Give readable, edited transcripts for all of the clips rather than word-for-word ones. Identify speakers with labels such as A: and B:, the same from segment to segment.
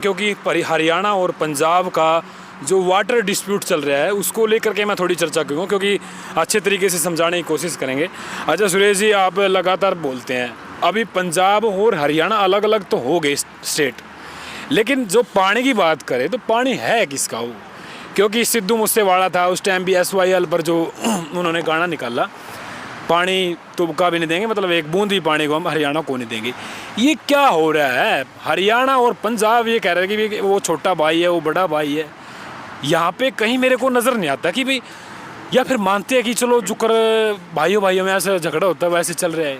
A: क्योंकि हरियाणा और पंजाब का जो वाटर डिस्प्यूट चल रहा है उसको लेकर के मैं थोड़ी चर्चा करूँगा, क्योंकि अच्छे तरीके से समझाने की कोशिश करेंगे। अच्छा सुरेश जी, आप लगातार बोलते हैं अभी पंजाब और हरियाणा अलग अलग तो हो गए स्टेट, लेकिन जो पानी की बात करें तो पानी है किसका वो? क्योंकि सिद्धू मूसेवाला था उस टाइम भी SYL पर जो उन्होंने गाना निकाला, पानी तुबका भी नहीं देंगे, मतलब एक बूंद भी पानी को हम हरियाणा को नहीं देंगे। ये क्या हो रहा है? हरियाणा और पंजाब ये कह रहे हैं कि वो छोटा भाई है, वो बड़ा भाई है। यहाँ पे कहीं मेरे को नज़र नहीं आता कि भाई, या फिर मानते हैं कि चलो जुकर भाइयों भाइयों में ऐसा झगड़ा होता है वैसे चल रहा है।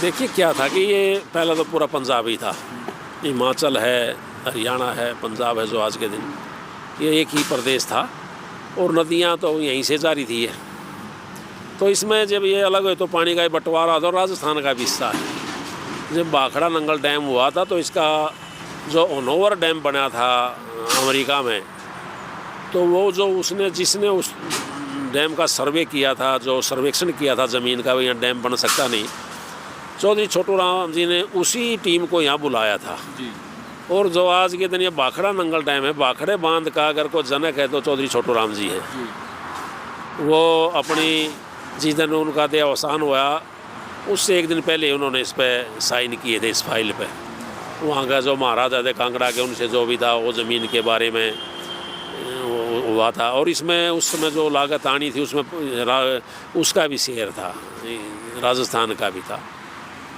B: देखिए क्या था कि ये पहला तो पूरा पंजाब ही था, हिमाचल है, हरियाणा है, पंजाब है, जो आज के दिन ये एक ही प्रदेश था और नदियाँ तो यहीं से जारी थी। तो इसमें जब ये अलग हुए तो पानी का बंटवारा था और राजस्थान का भी हिस्सा है। जब भाखड़ा नंगल डैम हुआ था तो इसका जो ओनोवर डैम बना था अमेरिका में, तो वो जो जिसने उस डैम का सर्वे किया था, जो सर्वेक्षण किया था ज़मीन का, यहाँ डैम बन सकता नहीं, चौधरी छोटू राम जी ने उसी टीम को यहाँ बुलाया था जी। और जो आज के दिन ये भाखड़ा नंगल डैम है, भाखड़े बांध का अगर कोई जनक है तो चौधरी छोटू राम जी है। वो अपनी जिस दिन उनका देहावसान हुआ उससे एक दिन पहले उन्होंने इस पर साइन किए थे, इस फाइल पे। वहाँ का जो महाराजा थे कांगड़ा के, उनसे जो भी था वो ज़मीन के बारे में हुआ था। और इसमें उस समय जो लागत आनी थी उसमें उसका भी शेयर था, राजस्थान का भी था,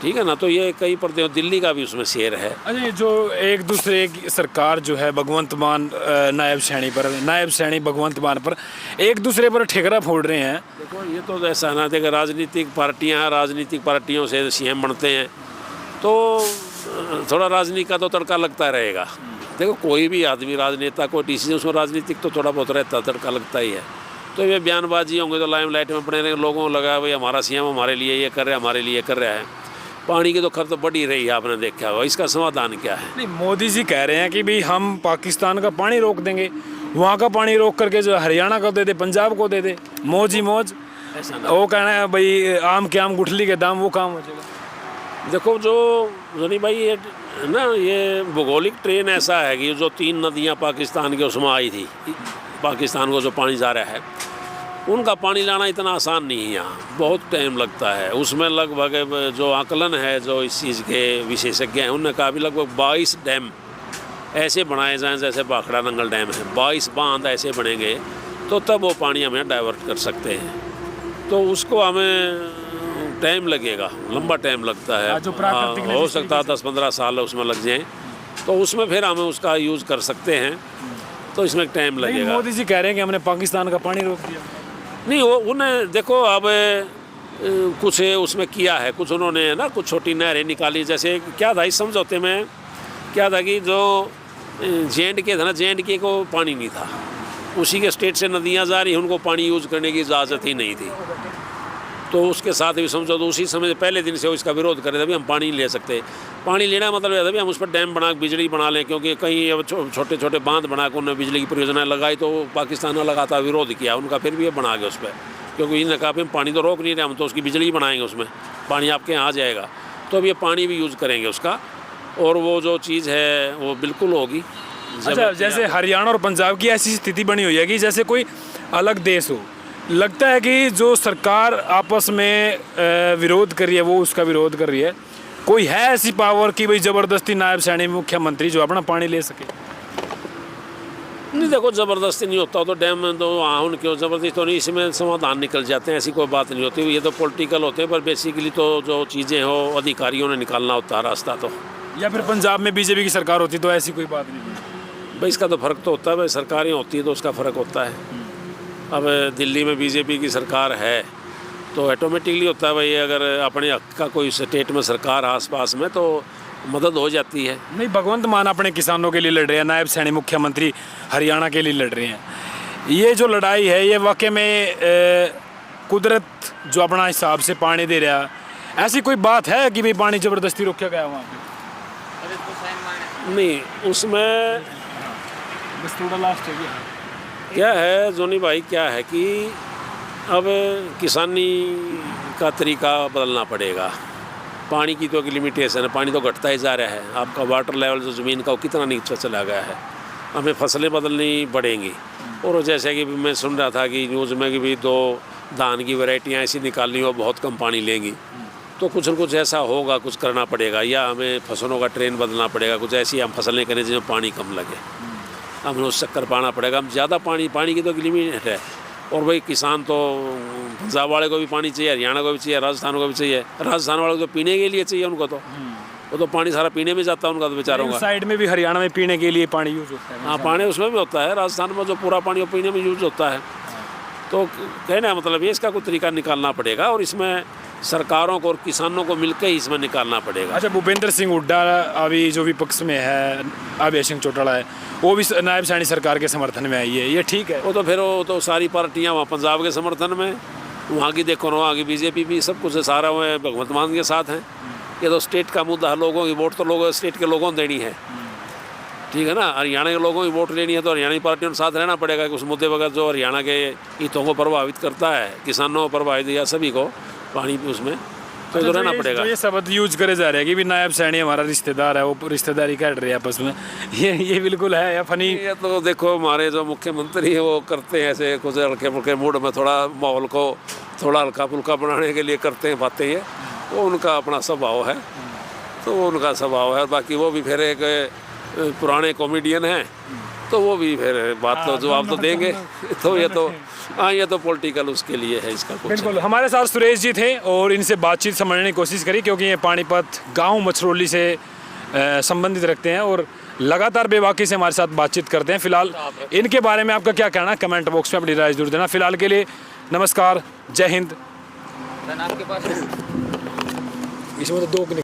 B: ठीक है ना। तो ये कई प्रदेश, दिल्ली का भी उसमें शेयर है।
A: अरे जो एक दूसरे की सरकार जो है भगवंत मान नायब सैनी भगवंत मान पर एक दूसरे पर ठेकरा फोड़ रहे हैं।
B: देखो ये तो ऐसा ना, देखो राजनीतिक पार्टियों से CM बनते हैं तो थोड़ा राजनीति का तो तड़का लगता रहेगा। देखो कोई भी आदमी राजनेता को डिसीजन, उसमें राजनीतिक तो थोड़ा बहुत रहता, तड़का लगता ही है। तो ये बयानबाजी होंगे तो लाइमलाइट में पड़े रहेंगे, लोगों को लगा भाई हमारा CM हमारे लिए ये कर रहा है, हमारे लिए कर रहा है। पानी की तो खर्च तो बढ़ी रही है, आपने देखा होगा। इसका समाधान क्या है? नहीं,
A: मोदी जी कह रहे हैं कि भाई हम पाकिस्तान का पानी रोक देंगे, वहाँ का पानी रोक करके जो हरियाणा को दे दे, पंजाब को दे दे, मौज ही मौज।
B: ऐसा ना,
A: वो कहना है भाई आम के आम गुठली के दाम, वो काम हो जाएगा।
B: देखो जो जनी भाई ये ना, ये भौगोलिक ट्रेन ऐसा है कि जो 3 नदियाँ पाकिस्तान के उसमें आई थी, पाकिस्तान को जो पानी जा रहा है, उनका पानी लाना इतना आसान नहीं है, यहाँ बहुत टाइम लगता है। उसमें लगभग जो आकलन है, जो इस चीज़ के विशेषज्ञ हैं, उन्होंने कहा भी लगभग 22 डैम ऐसे बनाए जाएं जैसे भाखड़ा नंगल डैम है, 22 बांध ऐसे बनेंगे तो तब वो पानी हमें डाइवर्ट कर सकते हैं। तो उसको हमें टाइम लगेगा, लंबा टाइम लगता है। हो सकता है 10-15 साल उसमें लग जाएँ, तो उसमें फिर हमें उसका यूज़ कर सकते हैं, तो इसमें टाइम लगेगा।
A: मोदी जी कह रहे हैं कि हमने पाकिस्तान का पानी रोक दिया।
B: नहीं, वो उन्हें देखो अब कुछ उसमें किया है, कुछ उन्होंने ना कुछ छोटी नहरें निकाली। जैसे क्या था इस समझौते में, क्या था कि जो JNK था ना, JNK को पानी नहीं था, उसी के स्टेट से नदियाँ जा रही, उनको पानी यूज़ करने की इजाज़त ही नहीं थी। तो उसके साथ भी समझौता, उसी समय पहले दिन से वो इसका विरोध कर रहे थे, अभी हम पानी नहीं ले सकते। पानी लेना मतलब यह था भी हम उस पर डैम बना बिजली बना लें, क्योंकि कहीं अब छोटे छोटे बांध बना कर उन्होंने बिजली की परियोजना लगाई, तो पाकिस्तान ने लगातार विरोध किया उनका, फिर भी ये बना गया उस पर, क्योंकि इन्होंने कहा हम पानी तो रोक नहीं रहे, हम तो उसकी बिजली बनाएंगे, उसमें पानी आपके यहाँ आ जाएगा। तो अब ये पानी भी यूज़ करेंगे उसका, और वो जो चीज़ है वो बिल्कुल होगी।
A: अच्छा, जैसे हरियाणा और पंजाब की ऐसी स्थिति बनी हुई है कि जैसे कोई अलग देश हो, लगता है कि जो सरकार आपस में विरोध कर रही है वो उसका विरोध कर रही है। कोई है ऐसी पावर कि भाई ज़बरदस्ती नायब सैनी मुख्यमंत्री जो अपना पानी ले सके?
B: नहीं, देखो ज़बरदस्ती नहीं होता तो डैम में तो उनकी ज़बरदस्ती तो नहीं, इसमें समाधान निकल जाते हैं, ऐसी कोई बात नहीं होती। ये तो पॉलिटिकल होते हैं, पर बेसिकली तो जो चीज़ें हो अधिकारियों ने निकालना होता है रास्ता। तो
A: या फिर पंजाब में BJP की सरकार होती तो ऐसी कोई बात नहीं?
B: भाई इसका तो फ़र्क तो होता है, भाई सरकारें होती है तो उसका फ़र्क होता है। अब दिल्ली में BJP की सरकार है तो ऑटोमेटिकली होता है भाई, अगर अपने हक का कोई स्टेट में सरकार आसपास में तो मदद हो जाती है।
A: नहीं, भगवंत मान अपने किसानों के लिए लड़ रहे हैं, नायब सैनी मुख्यमंत्री हरियाणा के लिए लड़ रहे हैं। ये जो लड़ाई है ये वाकई में कुदरत जो अपना हिसाब से पानी दे रहा है, ऐसी कोई बात है कि भाई पानी ज़बरदस्ती रोका गया वहाँ पे?
B: नहीं, उसमें
A: बस थोड़ा लास्ट है
B: क्या है जोनी भाई, क्या है कि अब किसानी का तरीका बदलना पड़ेगा। पानी की तो एक लिमिटेशन है, पानी तो घटता ही जा रहा है। आपका वाटर लेवल जो ज़मीन का वो कितना नीचे चला गया है, हमें फसलें बदलनी पड़ेंगी। और जैसे कि मैं सुन रहा था कि न्यूज़ में कि भी 2 धान की वैरायटियाँ ऐसी निकालनी हो बहुत कम पानी लेंगी, तो कुछ न कुछ ऐसा होगा, कुछ करना पड़ेगा, या हमें फसलों का ट्रेन बदलना पड़ेगा, कुछ ऐसी हम फसलें करें जिसमें पानी कम लगे, हमें उस चक्कर पाना पड़ेगा। हम ज़्यादा पानी की तो एक लिमिट है। और भाई किसान तो पंजाब वाले को भी पानी चाहिए, हरियाणा को भी चाहिए, राजस्थान को भी चाहिए। राजस्थान वाले को तो पीने के लिए चाहिए, उनको तो वो तो पानी सारा पीने में जाता है उनका तो बेचारों का।
A: साइड में भी हरियाणा में पीने के लिए पानी यूज़ होता है।
B: हाँ, पानी उसमें भी होता है, राजस्थान में जो पूरा पानी वो पीने में यूज होता है। तो कहना मतलब ये इसका कोई तरीका निकालना पड़ेगा, और इसमें सरकारों को और किसानों को मिलकर ही इसमें निकालना पड़ेगा।
A: अच्छा, भूपेंद्र सिंह हुड्डा अभी जो विपक्ष में है, अभय सिंह चौटाला है, वो भी नायब सैनी सरकार के समर्थन में आई है, ये ठीक है?
B: वो तो फिर वो तो सारी पार्टियां वहाँ पंजाब के समर्थन में, वहाँ की देखो ना, वहाँ की बीजेपी भी सब कुछ सारा वो भगवंत मान के साथ हैं। ये तो स्टेट का मुद्दा है, लोगों की वोट तो लोग स्टेट के लोगों को देनी है, ठीक है ना। हरियाणा के लोगों की वोट लेनी है तो हरियाणा पार्टियों के साथ रहना पड़ेगा कि उस मुद्दे वगैरह जो हरियाणा के हितों को प्रभावित करता है, किसानों को प्रभावित या सभी को पानी उसमें तो रहना पड़ेगा।
A: ये शब्द यूज करे जा रहे हैं कि भी नायब सैनी हमारा रिश्तेदार है, वो रिश्तेदारी काट रहे हैं आपस में, ये बिल्कुल है या फनी?
B: ये तो देखो हमारे जो मुख्यमंत्री है वो करते हैं ऐसे कुछ हल्के फुल्के मूड में, थोड़ा माहौल को थोड़ा हल्का फुल्का बनाने के लिए करते हैं बातें, ये वो उनका अपना स्वभाव है, तो वो उनका स्वभाव है। बाकी वो भी फिर एक पुराने कॉमेडियन हैं, तो वो भी फिर बात तो जवाब तो देंगे। तो ये तो हाँ, ये तो पॉलिटिकल उसके लिए है, इसका कुछ
A: बिल्कुल। हमारे साथ सुरेश जी थे और इनसे बातचीत समझने की कोशिश करी, क्योंकि ये पानीपत गांव मछरौली से संबंधित रखते हैं और लगातार बेबाकी से हमारे साथ बातचीत करते हैं। फिलहाल इनके बारे में आपका क्या कहना है, कमेंट बॉक्स में अपनी राय जरूर देना। फिलहाल के लिए नमस्कार, जय हिंद।
C: आपके पास
A: इसमें तो 2